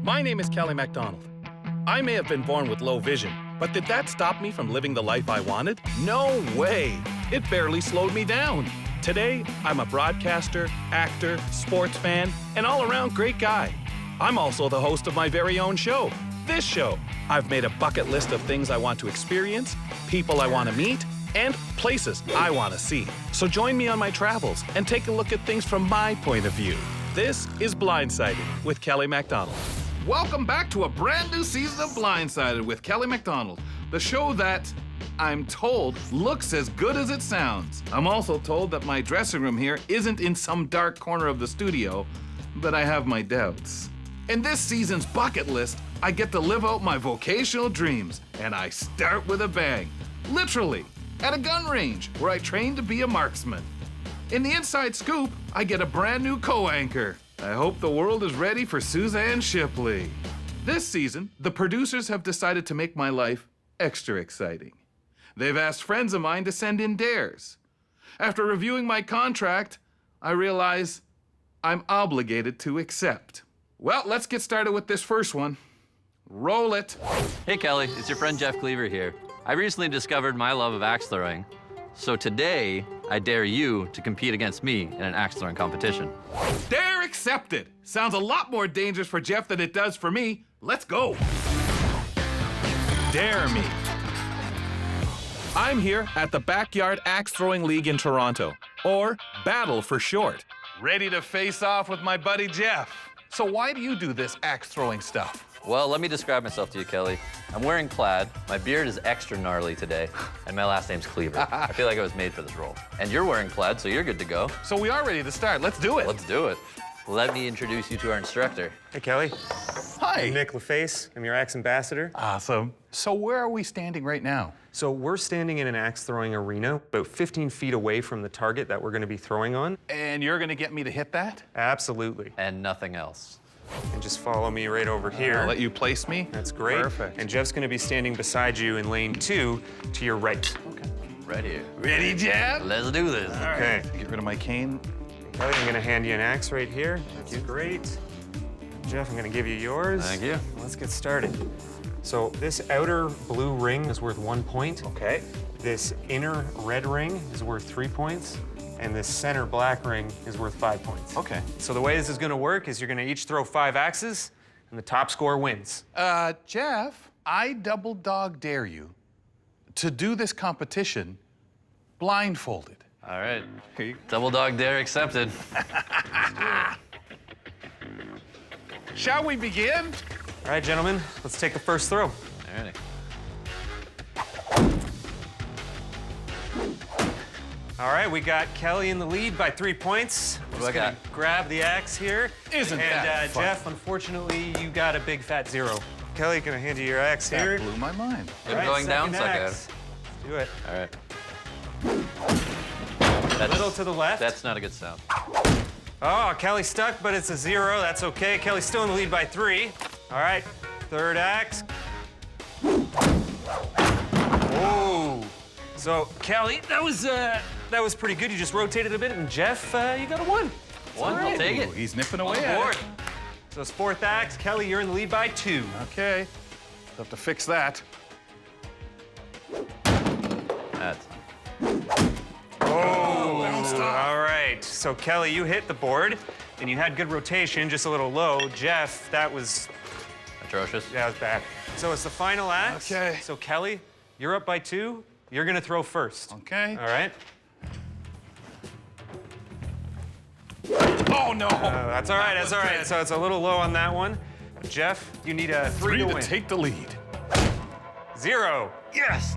My name is Kelly MacDonald. I may have been born with low vision, but did that stop me from living the life I wanted? No way! It barely slowed me down. Today, I'm a broadcaster, actor, sports fan, and all-around great guy. I'm also the host of my very own show, this show. I've made a bucket list of things I want to experience, people I want to meet, and places I want to see. So join me on my travels and take a look at things from my point of view. This is Blindsided with Kelly MacDonald. Welcome back to a brand new season of Blindsided with Kelly MacDonald, the show that, I'm told, looks as good as it sounds. I'm also told that my dressing room here isn't in some dark corner of the studio, but I have my doubts. In this season's bucket list, I get to live out my vocational dreams, and I start with a bang. Literally, at a gun range where I trained to be a marksman. In the inside scoop, I get a brand new co-anchor. I hope the world is ready for Suzanne Shipley. This season, the producers have decided to make my life extra exciting. They've asked friends of mine to send in dares. After reviewing my contract, I realize I'm obligated to accept. Well, let's get started with this first one. Roll it. Hey Kelly, it's your friend Jeff Cleaver here. I recently discovered my love of axe throwing. So today, I dare you to compete against me in an axe throwing competition. Dare accepted. Sounds a lot more dangerous for Jeff than it does for me. Let's go. Dare me. I'm here at the Backyard Axe Throwing League in Toronto, or Battle for short. Ready to face off with my buddy Jeff. So why do you do this axe throwing stuff? Well, let me describe myself to you, Kelly. I'm wearing plaid, my beard is extra gnarly today, and my last name's Cleaver. I feel like I was made for this role. And you're wearing plaid, so you're good to go. So we are ready to start. Let's do it. Let's do it. Let me introduce you to our instructor. Hey, Kelly. Hi. I'm Nick LaFace. I'm your axe ambassador. Awesome. So where are we standing right now? So we're standing in an axe throwing arena about 15 feet away from the target that we're going to be throwing on. And you're going to get me to hit that? Absolutely. And nothing else. And just follow me right over here. I'll let you place me. That's great. Perfect. And Jeff's going to be standing beside you in lane 2 to your right. Okay. Right here. Ready, Jeff? Let's do this. All right. Okay. Get rid of my cane. Kelly, I'm going to hand you an axe right here. That's great. Jeff, I'm going to give you yours. Thank you. Let's get started. So this outer blue ring is worth 1 point. Okay. This inner red ring is worth 3 points. And this center black ring is worth 5 points. Okay. So the way this is gonna work is you're gonna each throw 5 axes, and the top score wins. Jeff, I double dog dare you to do this competition blindfolded. All right. Here you Double dog dare accepted. Shall we begin? All right, gentlemen, let's take the first throw. All right. All right, we got Kelly in the lead by 3 points. What do I got? Grab the axe here. Isn't that And fun? Jeff, unfortunately, you got a big fat 0. Kelly, gonna hand you your axe here. That blew my mind. Good All right, going down, second suck axe. Do it. All right. A little to the left. That's not a good sound. Oh, Kelly's stuck, but it's a 0. That's okay. Kelly's still in the lead by 3. All right, third axe. Whoa. So, Kelly, that was pretty good. You just rotated a bit, and Jeff, you got a 1. One, I'll take it. Ooh, he's nipping away On at board. it. So it's fourth axe. Kelly, you're in the lead by 2. Okay. Have to fix that. That's Oh, don't stop. all right. So Kelly, you hit the board, and you had good rotation, just a little low. Jeff, that was atrocious. bad. So it's the final axe. Okay. So Kelly, you're up by 2. You're gonna throw first. Okay. All right. Oh, no. That's all right. That's all right. dead. So it's a little low on that one. Jeff, you need a 3 to to win. take the lead. 0. Yes.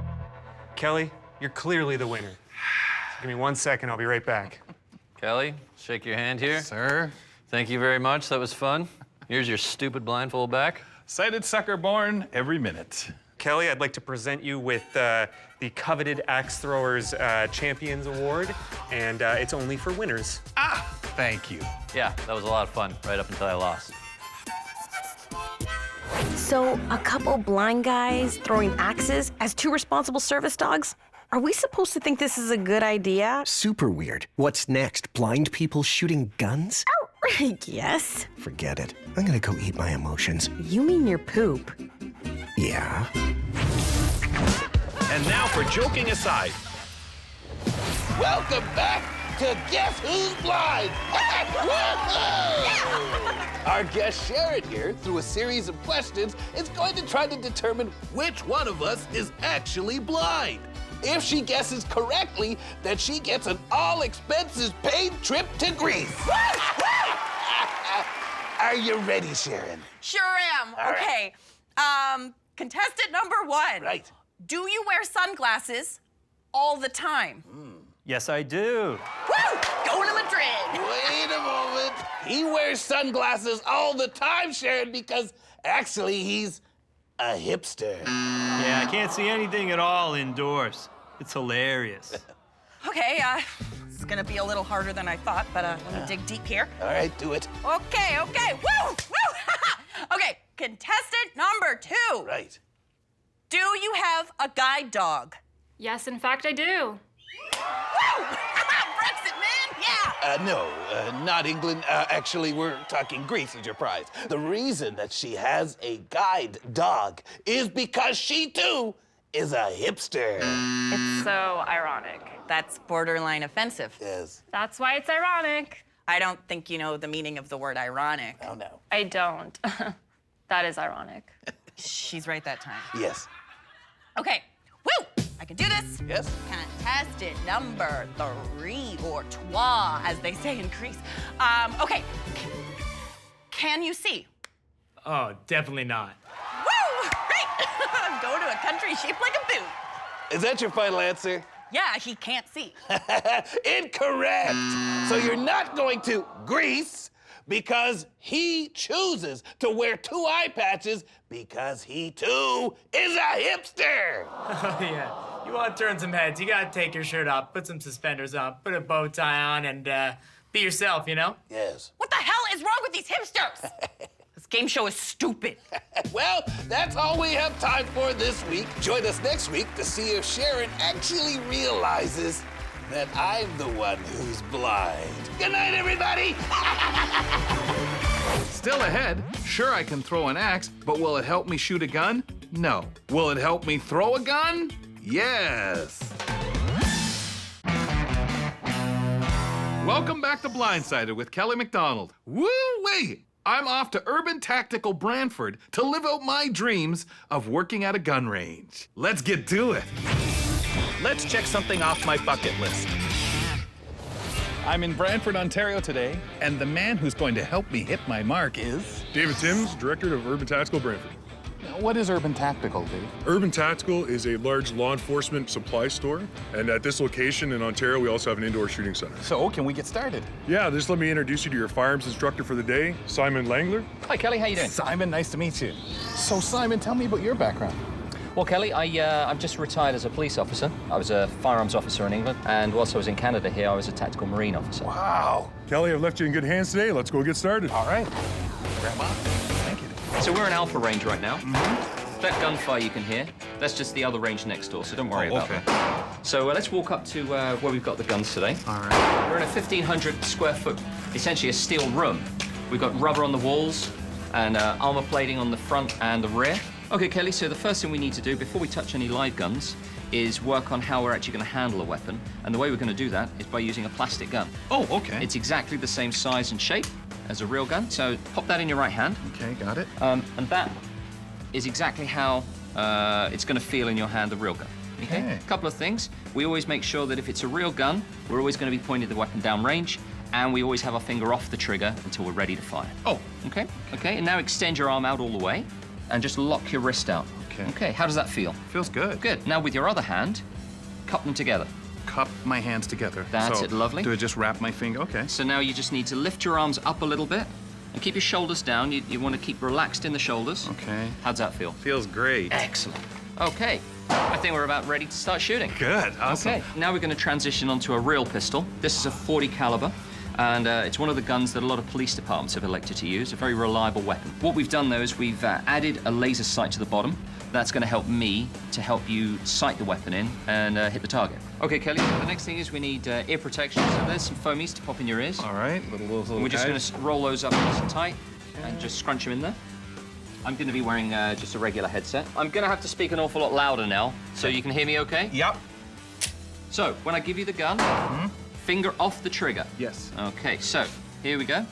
Kelly, you're clearly the winner. So give me 1 second. I'll be right back. Kelly, shake your hand here. Sir. Thank you very much. That was fun. Here's your stupid blindfold back. Sighted sucker born every minute. Kelly, I'd like to present you with the coveted Axe Throwers Champions Award, and it's only for winners. Ah, thank you. Yeah, that was a lot of fun, right up until I lost. So, a couple blind guys throwing axes as 2 responsible service dogs? Are we supposed to think this is a good idea? Super weird. What's next? Blind people shooting guns? Yes? Forget it. I'm gonna go eat my emotions. You mean your poop? Yeah. And now for joking aside. Welcome back to Guess Who's Blind? Our guest Sharon here, through a series of questions, is going to try to determine which one of us is actually blind. If she guesses correctly, then she gets an all-expenses-paid trip to Greece. Are you ready, Sharon? Sure am. All right. Okay. Contestant number 1. Right. Do you wear sunglasses all the time? Yes, I do. Woo! Going to Madrid. Wait a moment. He wears sunglasses all the time, Sharon, because actually he's a hipster. Yeah, I can't see anything at all indoors. It's hilarious. Okay, it's gonna be a little harder than I thought, but let me dig deep here. All right, do it. Okay. Woo! Okay, contestant number 2. Right. Do you have a guide dog? Yes, in fact, I do. Woo! Brexit, man! Yeah! No, not England. Actually, we're talking Greece as your prize. The reason that she has a guide dog is because she, too, is a hipster. It's so ironic. That's borderline offensive. Yes. That's why it's ironic. I don't think you know the meaning of the word ironic. Oh, no. I don't. That is ironic. She's right that time. Yes. Okay, woo! I can do this. Yes? Contestant number 3, or trois, as they say in Greece. Okay. Can you see? Oh, definitely not. Woo! Great! I'm going to a country shaped like a boot. Is that your final answer? Yeah, he can't see. Incorrect. So you're not going to Greece because he chooses to wear 2 eye patches because he, too, is a hipster. Oh, yeah. You want to turn some heads, you gotta take your shirt off, put some suspenders on, put a bow tie on, and be yourself, you know? Yes. What the hell is wrong with these hipsters? This game show is stupid. Well, that's all we have time for this week. Join us next week to see if Sharon actually realizes that I'm the one who's blind. Good night, everybody. Still ahead, sure I can throw an axe, but will it help me shoot a gun? No. Will it help me throw a gun? Yes. Welcome back to Blindsided with Kelly McDonald. Woo-wee! I'm off to Urban Tactical Brantford to live out my dreams of working at a gun range. Let's get to it. Let's check something off my bucket list. I'm in Brantford, Ontario today, and the man who's going to help me hit my mark is... David Timms, Director of Urban Tactical Brantford. What is Urban Tactical, Dave? Urban Tactical is a large law enforcement supply store, and at this location in Ontario, we also have an indoor shooting center. So, can we get started? Yeah, just let me introduce you to your firearms instructor for the day, Simon Langler. Hi, Kelly. How you doing? Simon, nice to meet you. So, Simon, tell me about your background. Well, Kelly, I'm just retired as a police officer. I was a firearms officer in England, and whilst I was in Canada here, I was a tactical marine officer. Wow. Kelly, I've left you in good hands today. Let's go get started. All right. Grab on. Thank you. So we're in Alpha range right now. That gunfire you can hear, that's just the other range next door, so don't worry about that. So let's walk up to where we've got the guns today. All right. We're in a 1,500 square foot, essentially a steel room. We've got rubber on the walls and armor plating on the front and the rear. Okay, Kelly, so the first thing we need to do before we touch any live guns is work on how we're actually going to handle a weapon. And the way we're going to do that is by using a plastic gun. Oh, okay. It's exactly the same size and shape as a real gun, so pop that in your right hand. Okay, got it. And that is exactly how it's going to feel in your hand, the real gun. Okay? A couple of things. We always make sure that if it's a real gun, we're always going to be pointing the weapon down range, and we always have our finger off the trigger until we're ready to fire. Oh. Okay? Okay, and now extend your arm out all the way, and just lock your wrist out. Okay. Okay, how does that feel? Feels good. Good. Now with your other hand, cup them together. Cup my hands together. That's So, it, lovely. Do I just wrap my finger? Okay. So now you just need to lift your arms up a little bit and keep your shoulders down. You want to keep relaxed in the shoulders. Okay. How's that feel? Feels great. Excellent. Okay, I think we're about ready to start shooting. Good. Awesome. Okay, now we're going to transition onto a real pistol. This is a .40 caliber. And it's one of the guns that a lot of police departments have elected to use, a very reliable weapon. What we've done, though, is we've added a laser sight to the bottom. That's going to help me to help you sight the weapon in and hit the target. Okay, Kelly, the next thing is we need ear protection. So there's some foamies to pop in your ears. All right, little And we're just going to roll those up nice and tight and just scrunch them in there. I'm going to be wearing just a regular headset. I'm going to have to speak an awful lot louder now, so you can hear me okay? Yep. So, when I give you the gun, finger off the trigger. Yes. Okay, so here we go.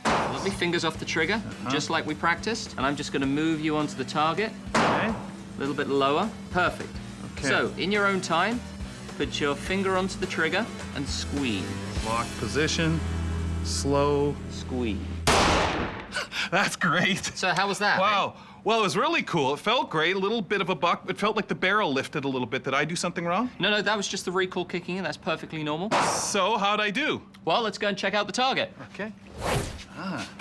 Lovely fingers off the trigger, just like we practiced. And I'm just going to move you onto the target. Okay. A little bit lower. Perfect. Okay. So, in your own time, put your finger onto the trigger and squeeze. Lock position, slow. Squeeze. That's great. So, how was that? Wow. Well, it was really cool. It felt great. A little bit of a buck. It felt like the barrel lifted a little bit. Did I do something wrong? No, that was just the recoil kicking in. That's perfectly normal. So, how'd I do? Well, let's go and check out the target. Okay.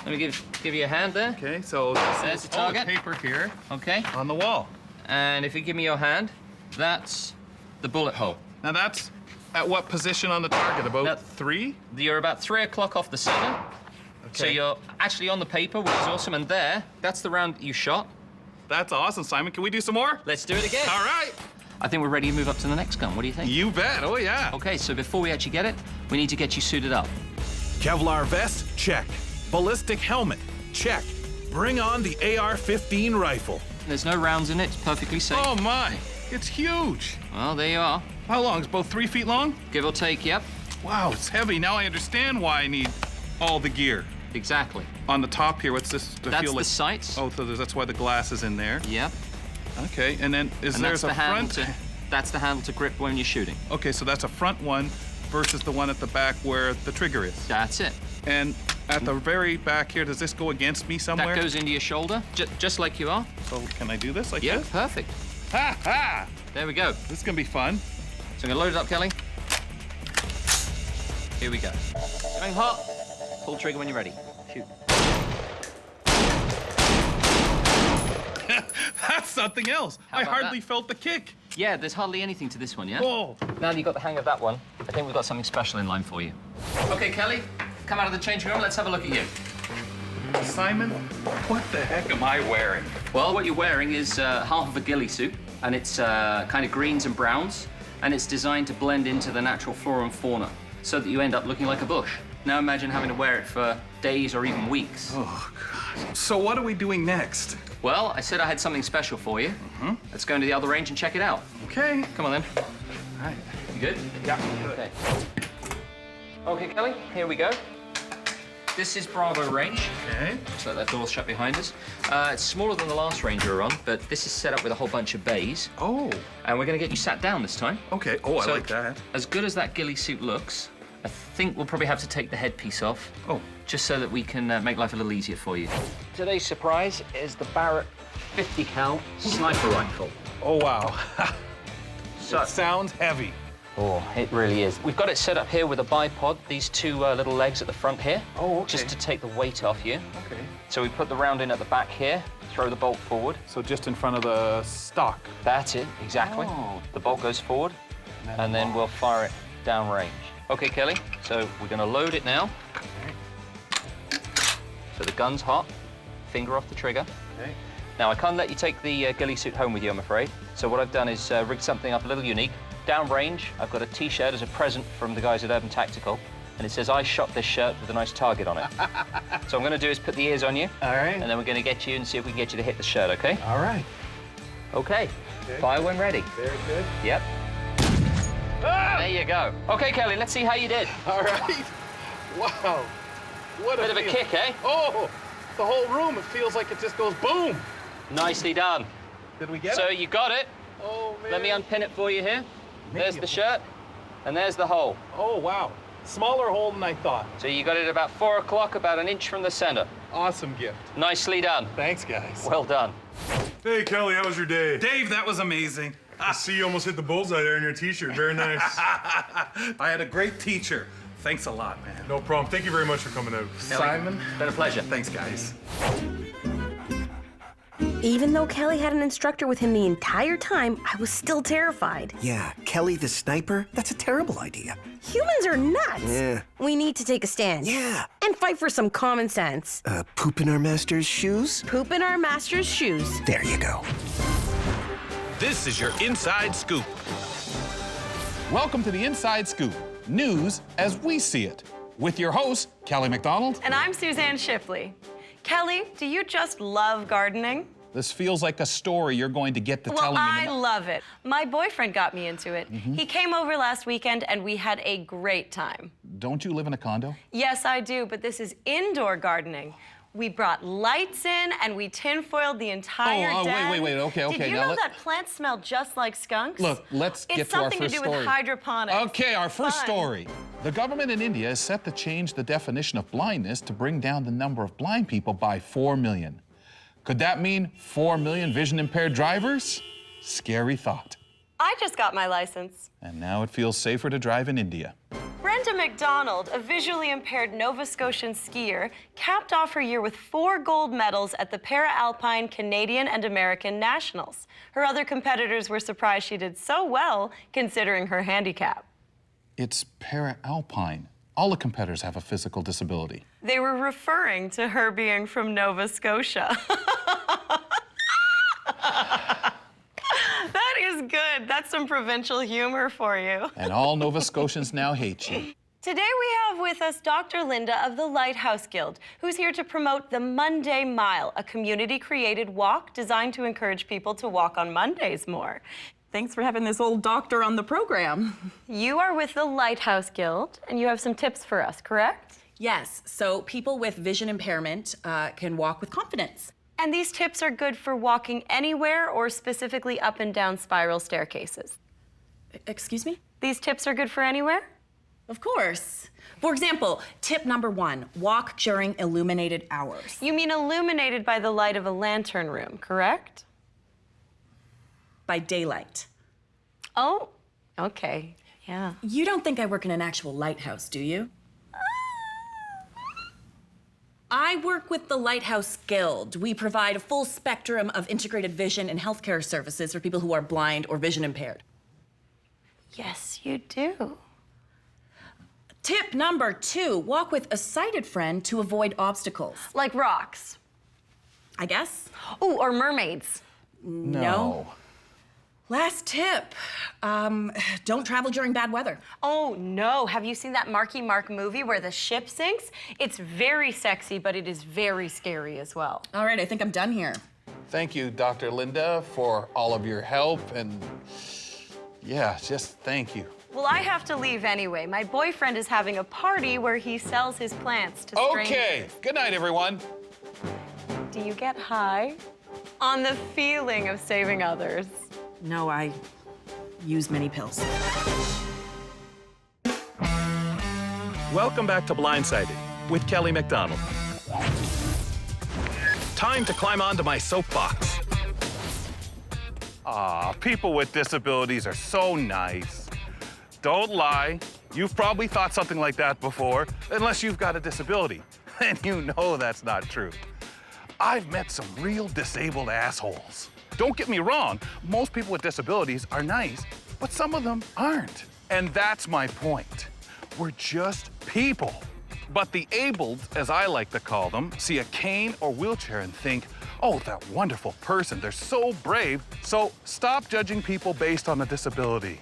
Let me give you a hand there. Okay, so There's the target. paper here Okay. on the wall. And if you give me your hand, that's the bullet hole. Now that's at what position on the target? About 3? You're about 3 o'clock off the center. So you're actually on the paper, which is awesome. And there, that's the round you shot. That's awesome, Simon. Can we do some more? Let's do it again. All right. I think we're ready to move up to the next gun. What do you think? You bet. Oh, yeah. Okay, so before we actually get it, we need to get you suited up. Kevlar vest? Check. Ballistic helmet? Check. Bring on the AR-15 rifle. There's no rounds in it. It's perfectly safe. Oh, my. It's huge. Well, there you are. How long? It's about 3 feet long? Give or take, yep. Wow, it's heavy. Now I understand why I need all the gear. Exactly. On the top here, what's this? That's the sights. Oh, so that's why the glass is in there. Yep. Okay, and then there's a front? That's the handle to grip when you're shooting. Okay, so that's a front one versus the one at the back where the trigger is. That's it. And at the very back here, does this go against me somewhere? That goes into your shoulder, just like you are. So can I do this like this? this? Yeah, perfect. Ha ha! There we go. This is gonna be fun. So I'm gonna load it up, Kelly. Here we go. Going hot. Pull trigger when you're ready. Shoot. That's something else. I hardly felt the kick. Yeah, there's hardly anything to this one, yeah? Whoa. Now that you've got the hang of that one, I think we've got something special in line for you. Okay, Kelly, come out of the changing room. Let's have a look at you. Simon, what the heck am I wearing? Well, what you're wearing is half of a ghillie suit, and it's kind of greens and browns, and it's designed to blend into the natural flora and fauna so that you end up looking like a bush. Now imagine having to wear it for days or even weeks. Oh, God. So what are we doing next? Well, I said I had something special for you. Let's go into the other range and check it out. Okay. Come on, then. All right. You good? Yeah. Okay. Okay, Kelly, here we go. This is Bravo range. Okay. Just let that door shut behind us. It's smaller than the last range we were on, but this is set up with a whole bunch of bays. Oh. And we're going to get you sat down this time. Okay. Oh, So, I like that. As good as that ghillie suit looks, I think we'll probably have to take the headpiece off. Oh. Just so that we can make life a little easier for you. Today's surprise is the Barrett 50 cal sniper rifle. Oh, wow. So, it sounds heavy. Oh, it really is. We've got it set up here with a bipod, these two little legs at the front here. Oh, okay. Just to take the weight off you. Okay. So we put the round in at the back here, throw the bolt forward. So just in front of the stock. That's it, exactly. Oh. The bolt goes forward, and then we'll fire it down range. Okay, Kelly, so we're gonna load it now. So the gun's hot, finger off the trigger. Okay. Now I can't let you take the ghillie suit home with you, I'm afraid. So what I've done is rigged something up a little unique. Downrange, I've got a t-shirt as a present from the guys at Urban Tactical, and it says, I shot this shirt with a nice target on it. So what I'm gonna do is put the ears on you. All right. And then we're gonna get you and see if we can get you to hit the shirt, okay? All right. Okay. Fire when ready. Very good. Yep. Ah! There you go. Okay, Kelly, let's see how you did. All right. Wow. What Bit of a feel. kick, eh? Oh, the whole room, it feels like it just goes boom. Nicely done. Did we get So it? you got it. Oh, man. Let me unpin it for you here. There's the shirt, and there's the hole. Oh, wow. Smaller hole than I thought. So you got it about 4 o'clock, about an inch from the center. Awesome gift. Nicely done. Thanks, guys. Well done. Hey, Kelly, how was your day? Dave, that was amazing. I see you almost hit the bullseye there in your t-shirt. Very nice. I had a great teacher. Thanks a lot, man. No problem. Thank you very much for coming out. Simon. Been a pleasure. Thanks, guys. Even though Kelly had an instructor with him the entire time, I was still terrified. Yeah, Kelly the sniper? That's a terrible idea. Humans are nuts. Yeah. We need to take a stand. Yeah. And fight for some common sense. Poop in our master's shoes? Poop in our master's shoes. There you go. This is your Inside Scoop. Welcome to the Inside Scoop, news as we see it, with your host, Kelly McDonald. And I'm Suzanne Shipley. Kelly, do you just love gardening? This feels like a story you're going to get to telling me. I love it. My boyfriend got me into it. He came over last weekend and we had a great time. Don't you live in a condo? Yes, I do, but this is indoor gardening. We brought lights in and we tinfoiled the entire den. wait, okay. Did you now know that plants smell just like skunks? Look, let's get to our first story. It's something to do with hydroponics. Okay, our first story. The government in India is set to change the definition of blindness to bring down the number of blind people by 4 million. Could that mean 4 million vision-impaired drivers? Scary thought. I just got my license. And now it feels safer to drive in India. Brenda McDonald, a visually impaired Nova Scotian skier, capped off her year with 4 gold medals at the Para-Alpine Canadian and American Nationals. Her other competitors were surprised she did so well, considering her handicap. It's Para-Alpine. All the competitors have a physical disability. They were referring to her being from Nova Scotia. That is good. That's some provincial humor for you. And all Nova Scotians now hate you. Today we have with us Dr. Linda of the Lighthouse Guild, who's here to promote the Monday Mile, a community-created walk designed to encourage people to walk on Mondays more. Thanks for having this old doctor on the program. You are with the Lighthouse Guild, and you have some tips for us, correct? Yes, so people with vision impairment can walk with confidence. And these tips are good for walking anywhere or specifically up and down spiral staircases? Excuse me? These tips are good for anywhere? Of course. For example, tip number 1, walk during illuminated hours. You mean illuminated by the light of a lantern room, correct? By daylight. Oh, okay, yeah. You don't think I work in an actual lighthouse, do you? I work with the Lighthouse Guild. We provide a full spectrum of integrated vision and healthcare services for people who are blind or vision impaired. Yes, you do. Tip number 2, walk with a sighted friend to avoid obstacles. Like rocks? I guess. Oh, or mermaids? No. Last tip, don't travel during bad weather. Oh, no. Have you seen that Marky Mark movie where the ship sinks? It's very sexy, but it is very scary as well. All right, I think I'm done here. Thank you, Dr. Linda, for all of your help, and yeah, just thank you. Well, I have to leave anyway. My boyfriend is having a party where he sells his plants to strangers. Okay, good night, everyone. Do you get high on the feeling of saving others? No, I use many pills. Welcome back to Blindsided with Kelly McDonald. Time to climb onto my soapbox. People with disabilities are so nice. Don't lie, you've probably thought something like that before, unless you've got a disability. And you know that's not true. I've met some real disabled assholes. Don't get me wrong, most people with disabilities are nice, but some of them aren't. And that's my point. We're just people. But the abled, as I like to call them, see a cane or wheelchair and think, oh, that wonderful person, they're so brave. So stop judging people based on a disability.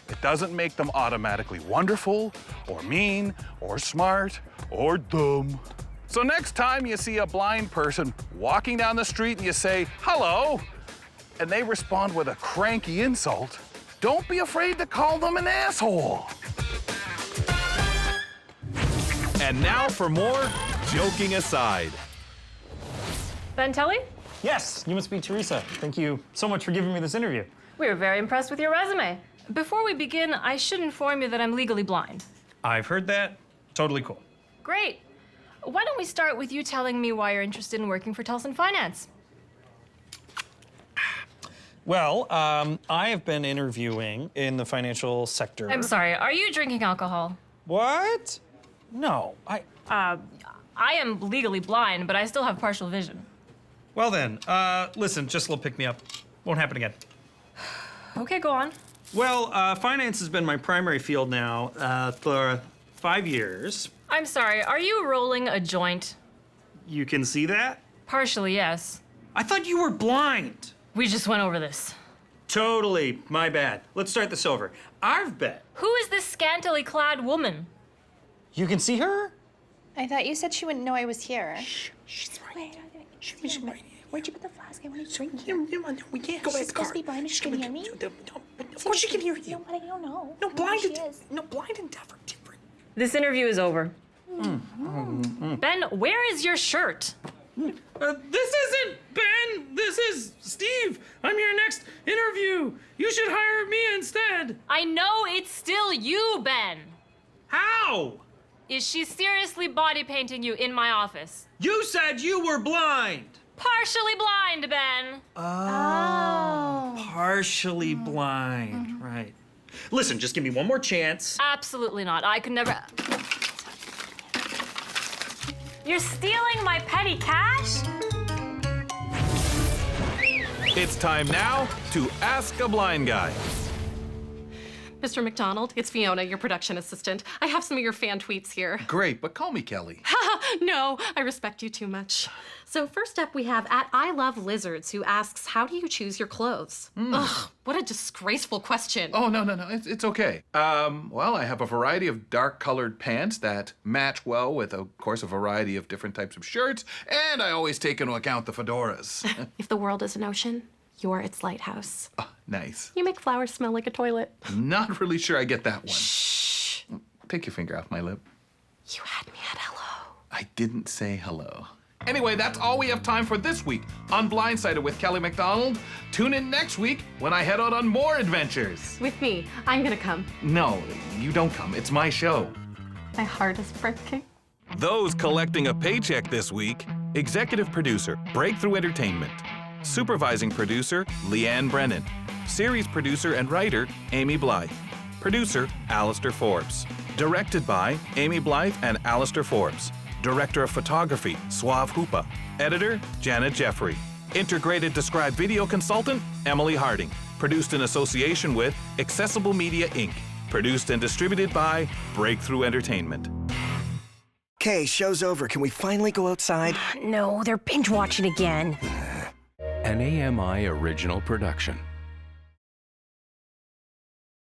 It doesn't make them automatically wonderful, or mean, or smart, or dumb. So next time you see a blind person walking down the street and you say, hello, and they respond with a cranky insult, don't be afraid to call them an asshole. And now for more joking aside. Ben Telly? Yes, you must be Teresa. Thank you so much for giving me this interview. We were very impressed with your resume. Before we begin, I should inform you that I'm legally blind. I've heard that. Totally cool. Great. Why don't we start with you telling me why you're interested in working for Tulsa Finance? Well, I have been interviewing in the financial sector. I'm sorry, are you drinking alcohol? What? No, I am legally blind, but I still have partial vision. Well then, listen, just a little pick-me-up. Won't happen again. Okay, go on. Well, finance has been my primary field now for 5 years. I'm sorry, are you rolling a joint? You can see that? Partially, yes. I thought you were blind. We just went over this. Totally, my bad. Let's start this over. I've bet. Who is this scantily clad woman? You can see her? I thought you said she wouldn't know I was here. She's right. She's right. Where'd you put the flask? I want to drink it. We can't go back to the car. She's supposed to be blind and she can hear me? Of course she can hear you. No, but I don't know. No, blind and deaf are different. This interview is over. Ben, where is your shirt? This isn't Ben. This is Steve. I'm your next interview. You should hire me instead. I know it's still you, Ben. How? Is she seriously body painting you in my office? You said you were blind. Partially blind, Ben. Oh. Partially blind, right. Listen, just give me one more chance. Absolutely not. I could never... You're stealing my petty cash? It's time now to Ask a Blind Guy. Mr. McDonald, it's Fiona, your production assistant. I have some of your fan tweets here. Great, but call me Kelly. No, I respect you too much. So first up, we have @ILoveLizards, who asks, how do you choose your clothes? Ugh, what a disgraceful question. Oh, no, it's okay. Well, I have a variety of dark-colored pants that match well with, of course, a variety of different types of shirts, and I always take into account the fedoras. If the world is an ocean, you're its lighthouse. Oh, nice. You make flowers smell like a toilet. Not really sure I get that one. Shh. Take your finger off my lip. You had me at hello. I didn't say hello. Anyway, that's all we have time for this week on Blindsided with Kelly McDonald. Tune in next week when I head out on more adventures. With me, I'm gonna come. No, you don't come. It's my show. My heart is breaking. Those collecting a paycheck this week: executive producer, Breakthrough Entertainment. Supervising producer, Leanne Brennan. Series producer and writer, Amy Blythe. Producer, Alistair Forbes. Directed by Amy Blythe and Alistair Forbes. Director of Photography, Suave Hoopa. Editor, Janet Jeffrey. Integrated Described Video Consultant, Emily Harding. Produced in association with Accessible Media, Inc. Produced and distributed by Breakthrough Entertainment. Okay, show's over. Can we finally go outside? No, they're binge watching again. An AMI original production.